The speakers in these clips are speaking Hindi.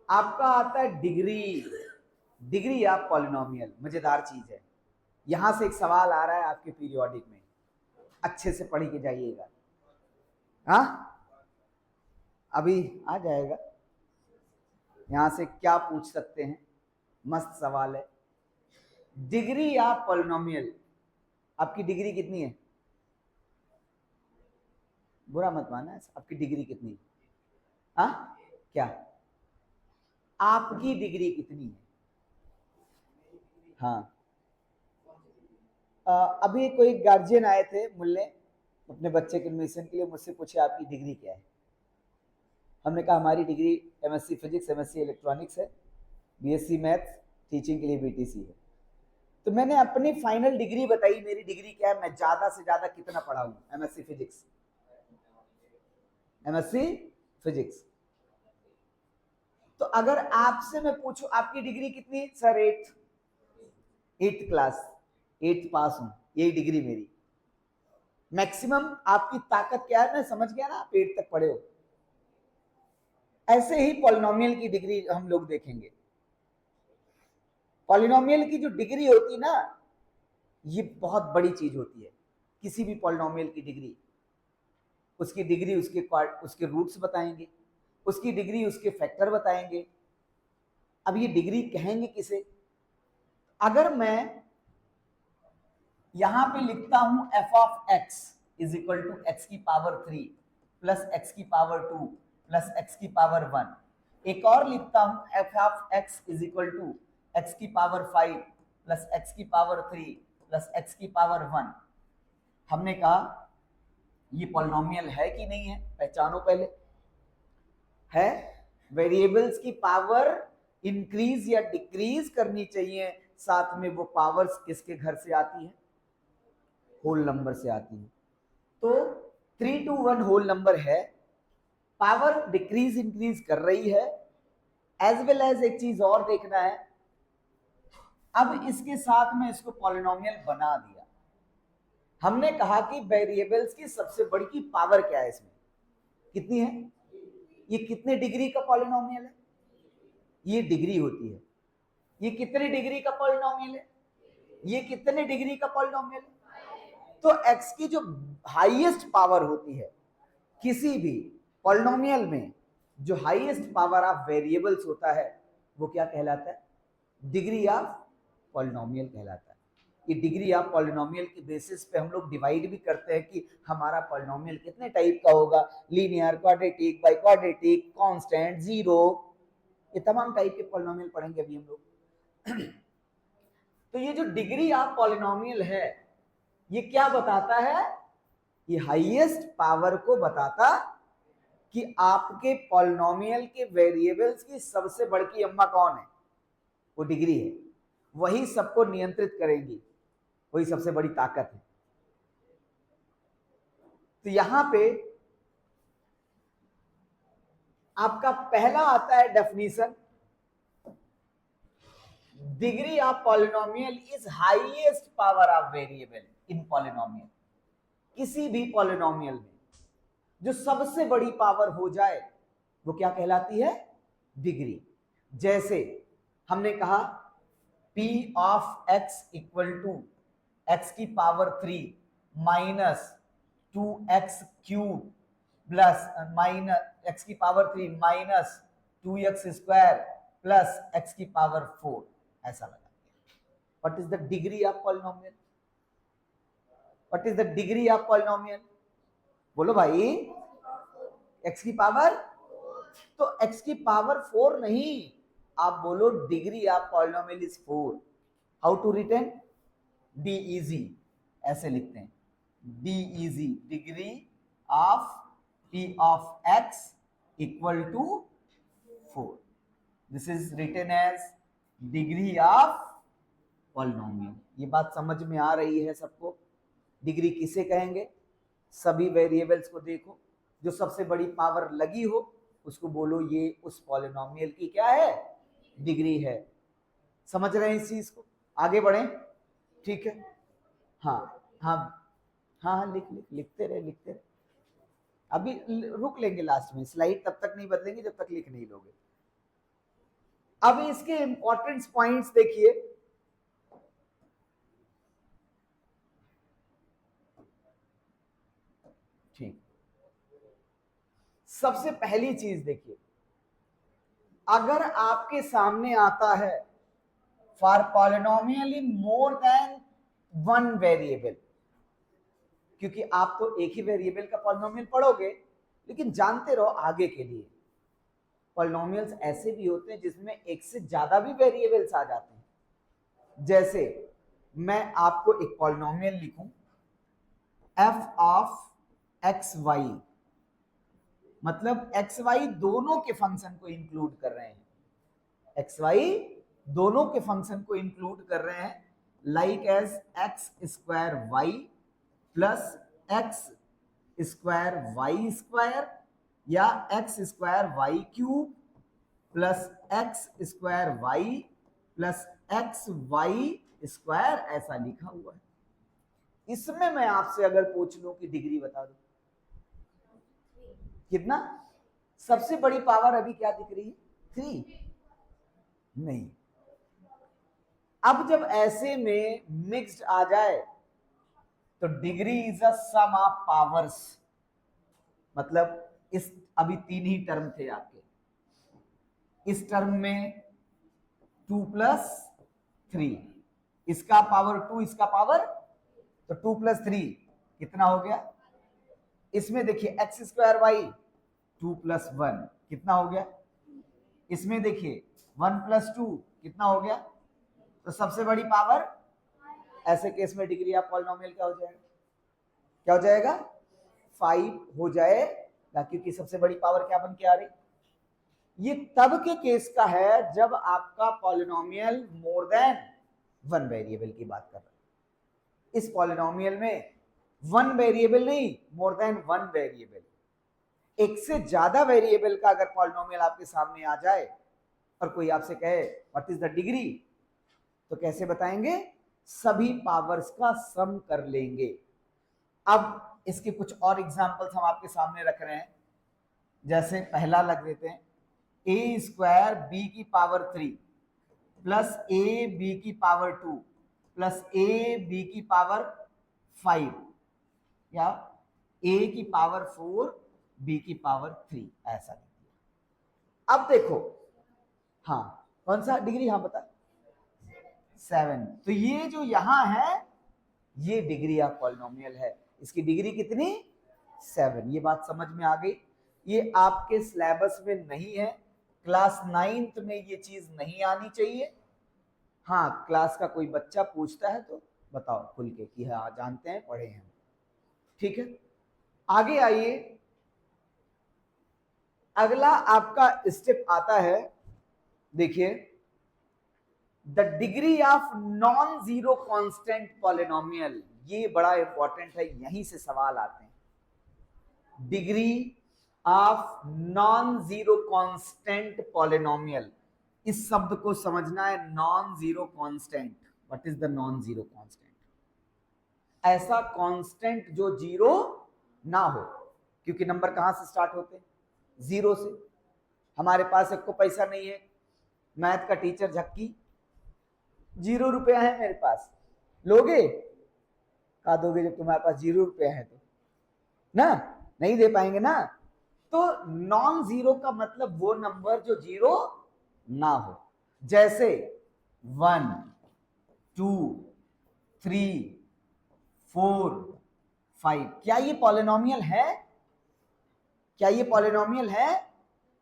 आपका आता है डिग्री। डिग्री ऑफ पॉलिनोमियल मजेदार चीज है। यहां से एक सवाल आ रहा है आपके पीरियोडिक में, अच्छे से पढ़ के जाइएगा। हाँ, अभी आ जाएगा। यहां से क्या पूछ सकते हैं, मस्त सवाल है। डिग्री ऑफ पॉलिनोमियल, आपकी डिग्री कितनी है? बुरा मत माना, आपकी डिग्री कितनी है? हाँ, क्या आपकी डिग्री कितनी है? हाँ, अभी कोई गार्जियन आए थे मिलने अपने बच्चे के एडमिशन के लिए, मुझसे पूछे आपकी डिग्री क्या है। हमने कहा हमारी degree MSc physics, MSc electronics है, बीएससी मैथ्स, टीचिंग के लिए बीटीसी है। तो मैंने अपनी फाइनल डिग्री बताई, मेरी डिग्री क्या है, मैं ज्यादा से ज्यादा कितना पढ़ा हूं। MSc physics, MSc physics. तो अगर आपसे मैं पूछूं आपकी डिग्री कितनी है, सर 8th क्लास, 8th पास हूं, यही डिग्री मेरी। मैक्सिमम आपकी ताकत क्या है, मैं समझ गया ना, आप 8 तक पढ़े हो। ऐसे ही पॉलिनोमियल की डिग्री हम लोग देखेंगे। पॉलिनोमियल की जो डिग्री होती ना, ये बहुत बड़ी चीज होती है। किसी भी पॉलिनोमियल की डिग्री, उसकी डिग्री उसके रूट्स बताएंगे, उसकी डिग्री उसके फैक्टर बताएंगे। अब ये डिग्री कहेंगे किसे? अगर मैं यहां पे लिखता हूं F of X is equal to x की पावर 3 प्लस एक्स की पावर 2 प्लस एक्स की पावर 1, एक और लिखता हूं F of X is equal to x की पावर 5 प्लस एक्स की पावर 3 प्लस एक्स की पावर 1। हमने कहा ये पॉलिनोमियल है कि नहीं है, पहचानो पहले। है, वेरिएबल्स की पावर इंक्रीज या डिक्रीज करनी चाहिए, साथ में वो पावर्स किसके घर से आती है, होल नंबर से आती है। तो 3 to 1 होल नंबर है, पावर डिक्रीज इंक्रीज कर रही है। एज वेल एज एक चीज और देखना है, अब इसके साथ में इसको पॉलिनोमियल बना दिया। हमने कहा कि वेरिएबल्स की सबसे बड़ी की पावर क्या है, इसमें कितनी है, ये कितने डिग्री का पॉलिनोमियल है, ये डिग्री होती है। ये कितने डिग्री का पॉलिनोमियल है, ये कितने डिग्री का पॉलिनोमियल है। तो x की जो हाईएस्ट पावर होती है किसी भी पॉलिनोमियल में, जो हाईएस्ट पावर ऑफ वेरिएबल्स होता है, वो क्या कहलाता है, डिग्री ऑफ पॉलिनोमियल कहलाता है। ये डिग्री ऑफ पॉलिनोमियल की बेसिस पे हम लोग डिवाइड भी करते हैं कि हमारा पॉलिनोमियल कितने टाइप का होगा, linear, quadratic, by quadratic, constant, zero, ये तमाम टाइप के पॉलिनोमियल पढ़ेंगे अभी हम लोग। तो ये जो डिग्री ऑफ पॉलिनोमियल है, ये क्या बताता है, ये हाईएस्ट पावर को बताता कि आपके पॉलिनोमियल के वेरिएबल्स की सबसे बड़ी अम्मा कौन है, वो डिग्री है। वही सबको नियंत्रित करेंगी, वही सबसे बड़ी ताकत है। तो यहां पे आपका पहला आता है definition, degree of polynomial is highest power of variable in polynomial. किसी भी पॉलिनोमियल में जो सबसे बड़ी पावर हो जाए वो क्या कहलाती है, डिग्री। जैसे हमने कहा p of x equal to x की power 3 minus 2x cube plus minus x की power 3 minus 2x square plus x की पावर 4, ऐसा लगा। What is the degree of polynomial, what is the degree of polynomial, बोलो भाई, एक्स की पावर, तो एक्स की पावर 4 नहीं, आप बोलो degree of polynomial is 4। How to written, डी इजी, ऐसे लिखते हैं, डी इजी, degree of P of X equal to 4, this is written as degree of polynomial. ये बात समझ में आ रही है सबको, डिग्री किसे कहेंगे, सभी वेरिएबल्स को देखो, जो सबसे बड़ी पावर लगी हो उसको बोलो ये उस पॉलिनोमियल की क्या है, डिग्री है। समझ रहे हैं इस चीज को, आगे बढ़े, ठीक है। हाँ हाँ हाँ हाँ, लिखते रहे लिखते रहे, अभी रुक लेंगे लास्ट में, स्लाइड तब तक नहीं बदलेंगे जब तक लिख नहीं लोगे। अब इसके इंपॉर्टेंट पॉइंट्स देखिए। ठीक, सबसे पहली चीज देखिए, अगर आपके सामने आता है for polynomial in more than one variable, क्योंकि आप तो एक ही वेरिएबल का पॉलिनोमियल पढ़ोगे, लेकिन जानते रहो आगे के लिए पॉलिनोमियल्स ऐसे भी होते हैं जिसमें एक से ज्यादा भी वेरिएबल्स आ जाते हैं। जैसे मैं आपको एक पॉलिनोमियल लिखूं f ऑफ एक्स वाई, मतलब एक्स वाई दोनों के फंक्शन को इंक्लूड कर रहे हैं, एक्स वाई दोनों के फंक्शन को इंक्लूड कर रहे हैं, like as x square y plus x square y square, या x square y cube plus x square y plus x y square, ऐसा लिखा हुआ है। इसमें मैं आपसे अगर पूछ लूं कि डिग्री बता दो कितना, सबसे बड़ी पावर अभी क्या दिख रही है? 3 नहीं। अब जब ऐसे में मिक्स्ड आ जाए तो degree is a sum of powers, मतलब इस अभी 3 ही टर्म थे आपके, इस टर्म में 2 प्लस 3, इसका पावर 2, इसका पावर, तो 2 प्लस 3 कितना हो गया? इसमें देखिए एक्स स्क्वायर वाई 2 प्लस 1 कितना हो गया? इसमें देखिए 1 प्लस 2 कितना हो गया? तो सबसे बड़ी पावर, ऐसे केस में डिग्री ऑफ पॉलिनोमियल क्या हो जाएगा? क्या हो जाएगा? 5 हो जाएगा, क्योंकि सबसे बड़ी पावर क्या बन के आ रही? ये तब के केस का है जब आपका polynomial more than one variable की बात कर रहा है। इस पॉलिनोमियल में वन वेरिएबल नहीं, मोर देन वन वेरिएबल, एक से ज्यादा वेरिएबल का अगर पॉलिनोमियल आपके सामने आ जाए और कोई आपसे कहे व्हाट इज द डिग्री, तो कैसे बताएंगे? सभी पावर्स का सम कर लेंगे। अब इसके कुछ और एग्जांपल्स हम आपके सामने रख रहे हैं। जैसे पहला लग देते हैं, ए स्क्वायर बी की पावर 3 प्लस ए बी की पावर 2 प्लस ए बी की पावर 5, या ए की पावर 4 बी की पावर 3, ऐसा लिखिए। अब देखो, हाँ कौन सा डिग्री? हाँ बता, 7। तो ये जो यहां है ये डिग्री ऑफ पॉलिनोमियल है, इसकी डिग्री कितनी? 7। ये बात समझ में आ गई। ये आपके सिलेबस में नहीं है, क्लास 9th में ये चीज नहीं आनी चाहिए। हाँ, क्लास का कोई बच्चा पूछता है तो बताओ खुल के कि हाँ जानते हैं, पढ़े हैं, ठीक है। आगे आइए, अगला आपका स्टेप आता है, देखिए, the degree of non zero constant polynomial. ये बड़ा इंपॉर्टेंट है, यहीं से सवाल आते हैं। Degree of non zero constant polynomial, इस शब्द को समझना है, non zero constant. What is the non zero constant? ऐसा कांस्टेंट जो जीरो ना हो, क्योंकि नंबर कहां से स्टार्ट होते हैं? जीरो से। हमारे पास एक को पैसा नहीं है, मैथ का टीचर झक्की, 0 रुपया है मेरे पास, लोगे? कहा दोगे जब तुम्हारे पास 0 रुपया है तो, ना नहीं दे पाएंगे ना। तो नॉन जीरो का मतलब वो नंबर जो जीरो ना हो, जैसे 1 2 3 4 5। क्या ये पॉलिनोमियल है? क्या ये पॉलिनोमियल है?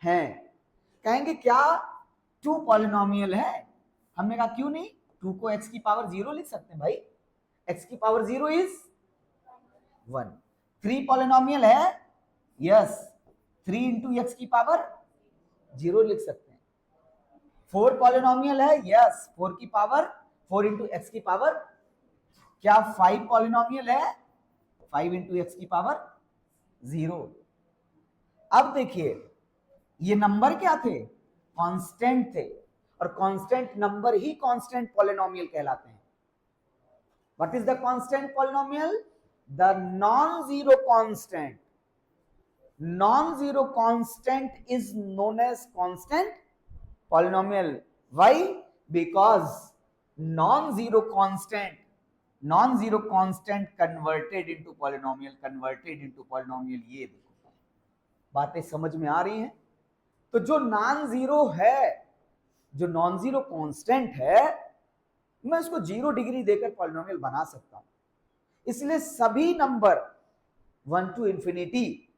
कहेंगे क्या 2 पॉलिनोमियल है? हमने कहा क्यों नहीं, 2 को x की पावर 0 लिख सकते हैं भाई, x की पावर 0 इज 1। 3 पॉलिनोमियल है? यस, 3 इंटू एक्स की पावर 0 लिख सकते हैं। 4 पॉलिनोमियल है? यस, 4 की पावर 4 इंटू एक्स की पावर। क्या 5 पॉलिनोमियल है? 5 इंटू एक्स की पावर 0। अब देखिए, ये नंबर क्या थे? कांस्टेंट थे, और कांस्टेंट नंबर ही कांस्टेंट पॉलिनोमियल कहलाते हैं। What is the constant polynomial? The non zero constant. Non zero constant is known as constant polynomial. Why? Because non zero constant converted into polynomial. ये देखो बातें समझ में आ रही हैं? तो जो नॉन जीरो है, जो नॉन जीरो कांस्टेंट है, मैं उसको 0 डिग्री देकर पॉलिनोमियल बना सकता हूं। इसलिए सभी नंबर 1 टू इंफिनिटी,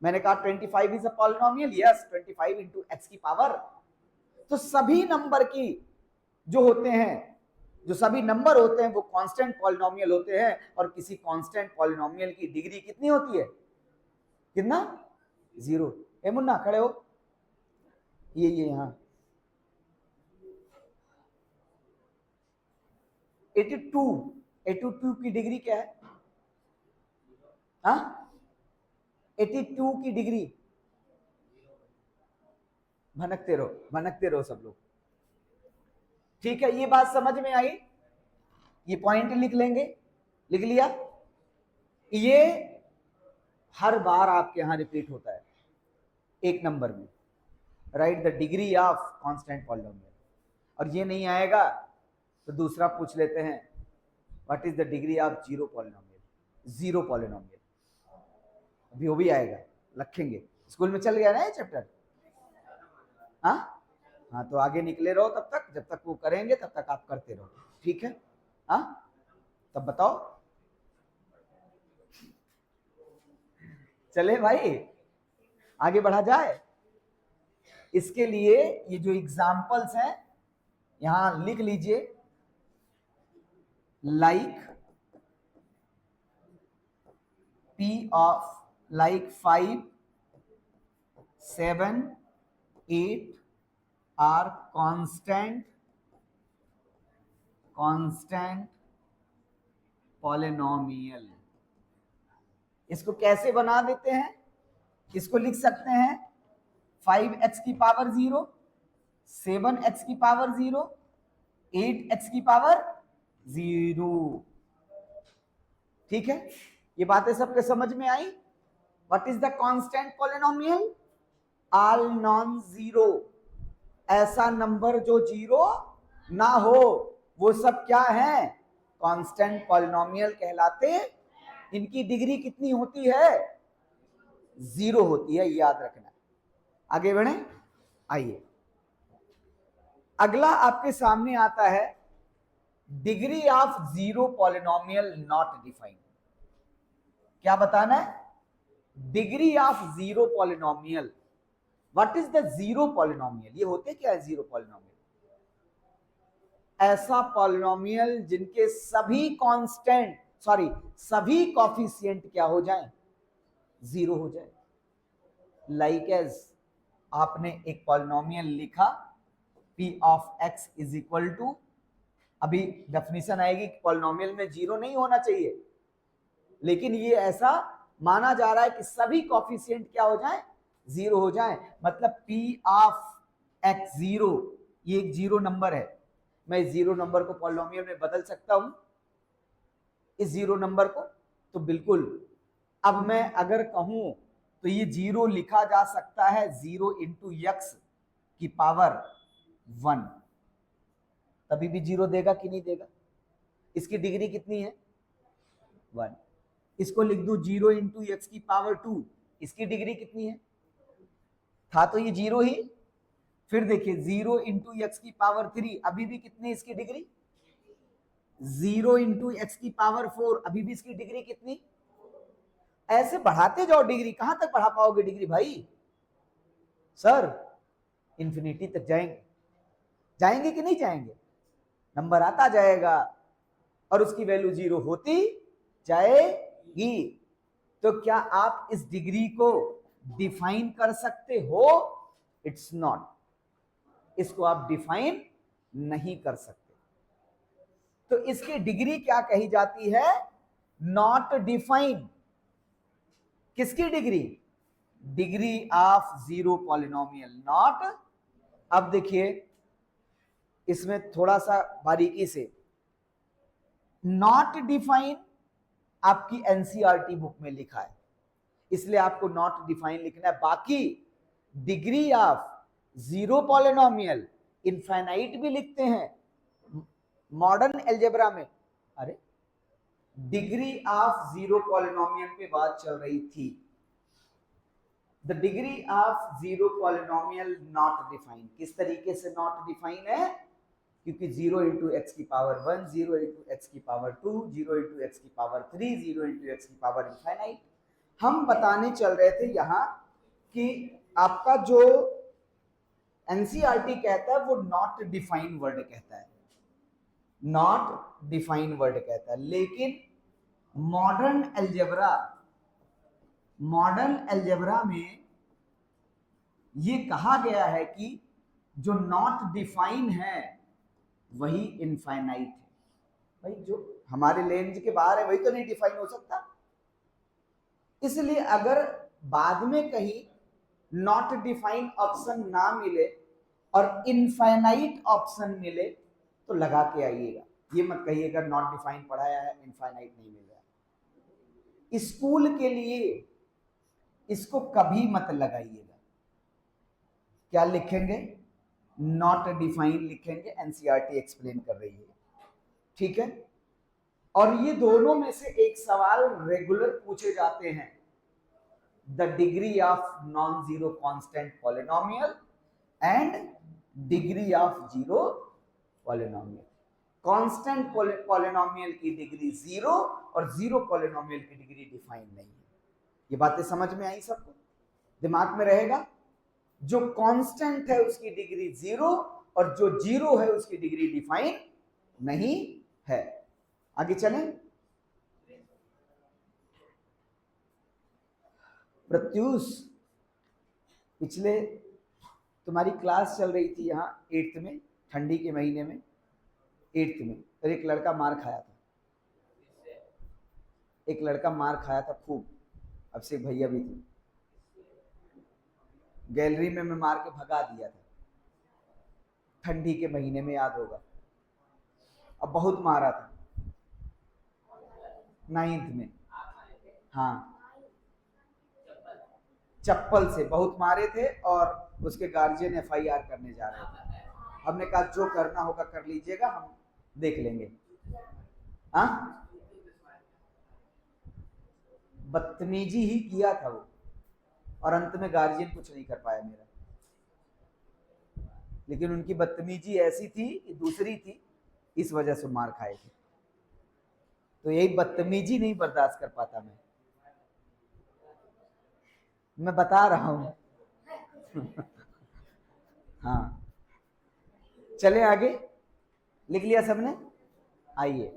मैंने कहा 25 is a polynomial, yes 25 into x की पावर। तो सभी नंबर की जो होते हैं, जो सभी नंबर होते हैं वो कांस्टेंट पॉलिनोमियल होते हैं, और किसी कांस्टेंट पॉलिनोमियल की डिग्री कितनी होती है? कितना? 0। ए मुन्ना खड़े हो, ये यहां 82 की डिग्री क्या है? हाँ 82 की डिग्री, भनकते रहो सब लोग। ठीक है, ये बात समझ में आई? ये पॉइंट लिख लेंगे, लिख लिया? ये हर बार आपके यहां रिपीट होता है एक नंबर में, right the degree of constant polynomial. और ये नहीं आएगा तो दूसरा पूछ लेते हैं, what is the degree of zero polynomial. अभी वो भी आएगा, रखेंगे। स्कूल में चल गया ना ये चैप्टर? हाँ तो आगे निकले रहो तब तक, जब तक वो करेंगे तब तक आप करते रहो, ठीक है? हाँ तब बताओ, चले भाई आगे बढ़ा जाए। इसके लिए ये जो एग्जाम्पल्स हैं यहां लिख लीजिए, like P of like 5, 7, 8 are constant polynomial। इसको कैसे बना देते हैं? इसको लिख सकते हैं 5x की पावर 0, 7x की पावर 0, 8x की पावर 0। ठीक है, ये बातें सबके समझ में आई? What is the constant polynomial? All non zero, ऐसा नंबर जो जीरो ना हो, वो सब क्या है? कांस्टेंट पॉलिनोमियल कहलाते। इनकी डिग्री कितनी होती है? 0 होती है, याद रखना। आगे बढ़े, आइए अगला आपके सामने आता है degree of zero polynomial not defined. क्या बताना है? Degree of zero polynomial. What is the zero polynomial? ये होते क्या है जीरो पॉलिनोमियल? ऐसा पॉलिनोमियल जिनके सभी कांस्टेंट, सभी कॉफिशिएंट क्या हो जाए? 0 हो जाए। लाइक एज आपने एक पॉलिनोमियल लिखा p of x is equal to, अभी डेफिनेशन आएगी कि पॉलिनोमियल में 0 नहीं होना चाहिए, लेकिन ये ऐसा माना जा रहा है कि सभी कॉफिशिएंट क्या हो जाए? 0 हो जाए। मतलब p ऑफ x 0, ये एक 0 नंबर है। मैं इस 0 नंबर को पॉलिनोमियल में बदल सकता हूं, इस 0 नंबर को, तो बिल्कुल। अब मैं अगर कहूं तो ये 0 लिखा जा सकता है 0 इंटू एक्स की पावर 1, तभी भी 0 देगा कि नहीं देगा? इसकी डिग्री कितनी है? 1। इसको लिख दूं 0 इंटू एक्स की पावर 2, इसकी डिग्री कितनी है? था तो ये 0 ही। फिर देखिए 0 इंटू एक्स की पावर 3, अभी भी कितनी इसकी डिग्री? 0 इंटू एक्स की पावर 4, अभी भी इसकी डिग्री कितनी? ऐसे बढ़ाते जाओ डिग्री। कहां तक बढ़ा पाओगे डिग्री भाई? सर इंफिनिटी तक जाएंगे। जाएंगे कि नहीं जाएंगे? नंबर आता जाएगा और उसकी वैल्यू 0 होती जाएगी। तो क्या आप इस डिग्री को डिफाइन कर सकते हो? इट्स नॉट, इसको आप डिफाइन नहीं कर सकते। तो इसकी डिग्री क्या कही जाती है? Not define. किसकी degree? Degree of zero polynomial not. अब देखिए इसमें थोड़ा सा बारीकी से, नॉट डिफाइन आपकी एनसीईआरटी बुक में लिखा है, इसलिए आपको नॉट डिफाइन लिखना है। बाकी degree of zero polynomial infinite भी लिखते हैं मॉडर्न अलजेब्रा में। अरे डिग्री ऑफ जीरो पॉलिनोमियल पे बात चल रही थी। The degree of zero polynomial not define. किस तरीके से नॉट डिफाइन है? क्योंकि 0 इंटू एक्स की पावर 1, 0 इंटू एक्स की पावर 2, 0 इंटू एक्स की पावर 3, 0 इंटू एक्स की पावर इनफाइनाइट। हम बताने चल रहे थे यहां कि आपका जो एनसीईआरटी कहता है वो नॉट डिफाइन वर्ड कहता है, नॉट डिफाइन वर्ड कहता है। लेकिन मॉडर्न अलजेब्रा में ये कहा गया है कि जो नॉट डिफाइन है वही इनफाइनाइट है। भाई जो हमारे रेंज के बाहर है वही तो नहीं डिफाइन हो सकता। इसलिए अगर बाद में कहीं नॉट डिफाइन ऑप्शन ना मिले और इनफाइनाइट ऑप्शन मिले तो लगा के आइएगा। ये मत कहिएगा नॉट डिफाइन पढ़ाया है इनफाइनाइट नहीं मिल रहा। स्कूल के लिए इसको कभी मत लगाइएगा। क्या लिखेंगे? नॉट डिफाइन लिखेंगे, एनसीईआरटी एक्सप्लेन कर रही है, ठीक है। और ये दोनों में से एक सवाल रेगुलर पूछे जाते हैं, the degree of non zero constant polynomial and degree of zero polynomial. Constant polynomial की डिग्री 0 और जीरो पॉलिनोमियल की डिग्री डिफाइन नहीं है। ये बातें समझ में आई सबको? दिमाग में रहेगा। जो कांस्टेंट है उसकी डिग्री 0 और जो 0 है उसकी डिग्री डिफाइन नहीं है। आगे चलें। प्रत्यूष, पिछले तुम्हारी क्लास चल रही थी यहाँ 8th में, ठंडी के महीने में 8th में, और एक लड़का मार खाया था। एक लड़का मार खाया था खूब। अभिषेक भैया भी थे। गैलरी में मैं मार के भगा दिया था ठंडी के महीने में, याद होगा। अब बहुत मारा था 9th में। हाँ, चप्पल से बहुत मारे थे और उसके गार्जियन एफआईआर करने जा रहे थे। हमने कहा जो करना होगा कर लीजिएगा, हम देख लेंगे। हाँ, बदतमीजी ही किया था वो, और अंत में गार्जियन कुछ नहीं कर पाया मेरा। लेकिन उनकी बदतमीजी ऐसी थी कि दूसरी थी, इस वजह से मार खाए थे। तो यही बदतमीजी नहीं बर्दाश्त कर पाता मैं बता रहा हूं। हाँ, चले आगे। लिख लिया सबने? आइए।